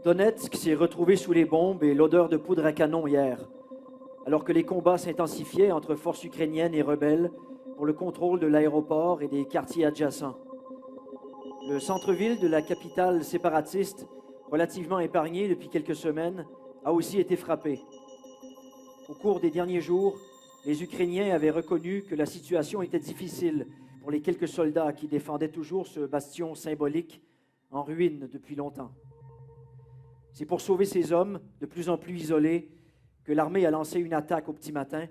Donetsk s'est retrouvé sous les bombes et l'odeur de poudre à canon hier, alors que les combats s'intensifiaient entre forces ukrainiennes et rebelles pour le contrôle de l'aéroport et des quartiers adjacents. Le centre-ville de la capitale séparatiste, relativement épargné depuis quelques semaines, a aussi été frappé. Au cours des derniers jours, les Ukrainiens avaient reconnu que la situation était difficile pour les quelques soldats qui défendaient toujours ce bastion symbolique en ruine depuis longtemps. C'est pour sauver ces hommes, de plus en plus isolés, que l'armée a lancé une attaque au petit matin,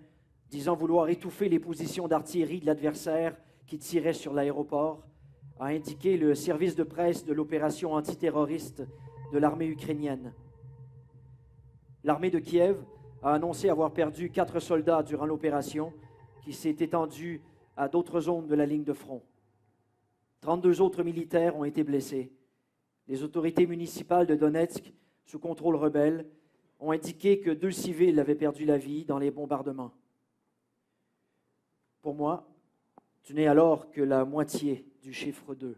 disant vouloir étouffer les positions d'artillerie de l'adversaire qui tirait sur l'aéroport, a indiqué le service de presse de l'opération antiterroriste de l'armée ukrainienne. L'armée de Kiev a annoncé avoir perdu 4 soldats durant l'opération, qui s'est étendue à d'autres zones de la ligne de front. 32 autres militaires ont été blessés. Les autorités municipales de Donetsk, sous contrôle rebelle, ont indiqué que 2 civils avaient perdu la vie dans les bombardements. Pour moi, tu n'es alors que la moitié du chiffre 2.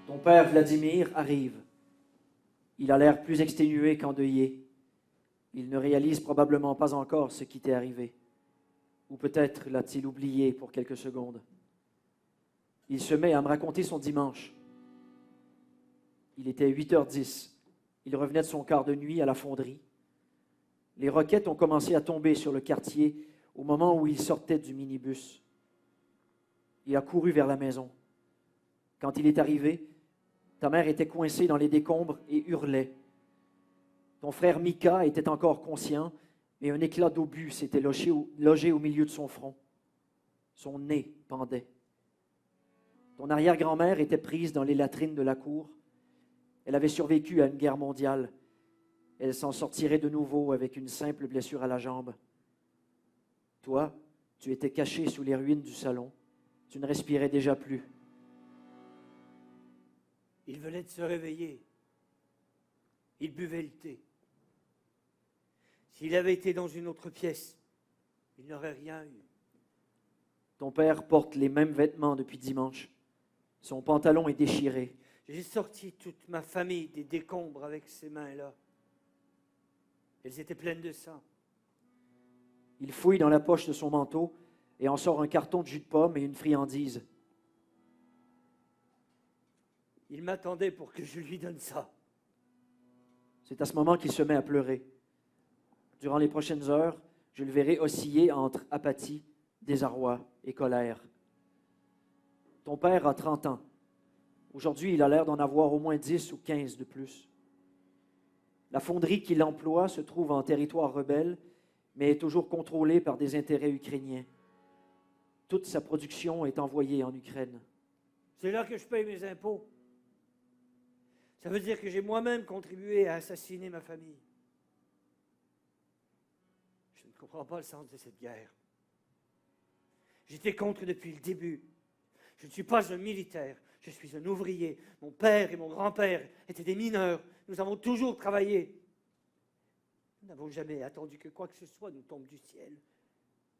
Ton père Vladimir arrive. Il a l'air plus exténué qu'endeuillé. Il ne réalise probablement pas encore ce qui t'est arrivé. Ou peut-être l'a-t-il oublié pour quelques secondes. Il se met à me raconter son dimanche. Il était 8h10. Il revenait de son quart de nuit à la fonderie. Les roquettes ont commencé à tomber sur le quartier au moment où il sortait du minibus. Il a couru vers la maison. Quand il est arrivé, ta mère était coincée dans les décombres et hurlait. Ton frère Mika était encore conscient, mais un éclat d'obus s'était logé au milieu de son front. Son nez pendait. Ton arrière-grand-mère était prise dans les latrines de la cour. Elle avait survécu à une guerre mondiale. Elle s'en sortirait de nouveau avec une simple blessure à la jambe. Toi, tu étais caché sous les ruines du salon. Tu ne respirais déjà plus. Il venait de se réveiller. Il buvait le thé. S'il avait été dans une autre pièce, il n'aurait rien eu. Ton père porte les mêmes vêtements depuis dimanche. Son pantalon est déchiré. J'ai sorti toute ma famille des décombres avec ces mains-là. Elles étaient pleines de sang. Il fouille dans la poche de son manteau et en sort un carton de jus de pomme et une friandise. Il m'attendait pour que je lui donne ça. C'est à ce moment qu'il se met à pleurer. Durant les prochaines heures, je le verrai osciller entre apathie, désarroi et colère. Ton père a 30 ans. Aujourd'hui, il a l'air d'en avoir au moins 10 ou 15 de plus. La fonderie qu'il emploie se trouve en territoire rebelle, mais est toujours contrôlée par des intérêts ukrainiens. Toute sa production est envoyée en Ukraine. C'est là que je paye mes impôts. Ça veut dire que j'ai moi-même contribué à assassiner ma famille. Je ne comprends pas le sens de cette guerre. J'étais contre depuis le début. Je ne suis pas un militaire, je suis un ouvrier. Mon père et mon grand-père étaient des mineurs. Nous avons toujours travaillé. Nous n'avons jamais attendu que quoi que ce soit nous tombe du ciel.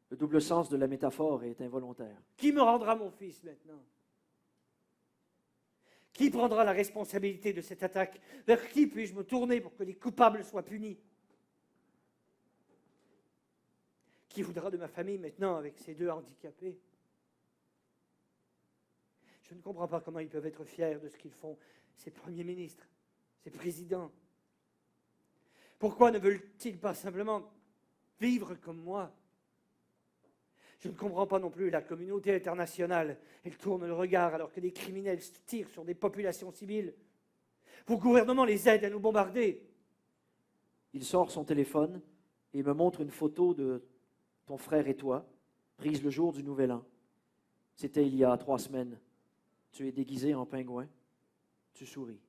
Le double sens de la métaphore est involontaire. Qui me rendra mon fils maintenant ? Qui prendra la responsabilité de cette attaque ? Vers qui puis-je me tourner pour que les coupables soient punis ? Qui voudra de ma famille maintenant avec ces 2 handicapés ? Je ne comprends pas comment ils peuvent être fiers de ce qu'ils font, ces premiers ministres, ces présidents. Pourquoi ne veulent-ils pas simplement vivre comme moi ? Je ne comprends pas non plus la communauté internationale. Elle tourne le regard alors que des criminels tirent sur des populations civiles. Vos gouvernements les aident à nous bombarder. Il sort son téléphone et me montre une photo de ton frère et toi, prise le jour du Nouvel An. C'était il y a 3 semaines. Tu es déguisé en pingouin. Tu souris.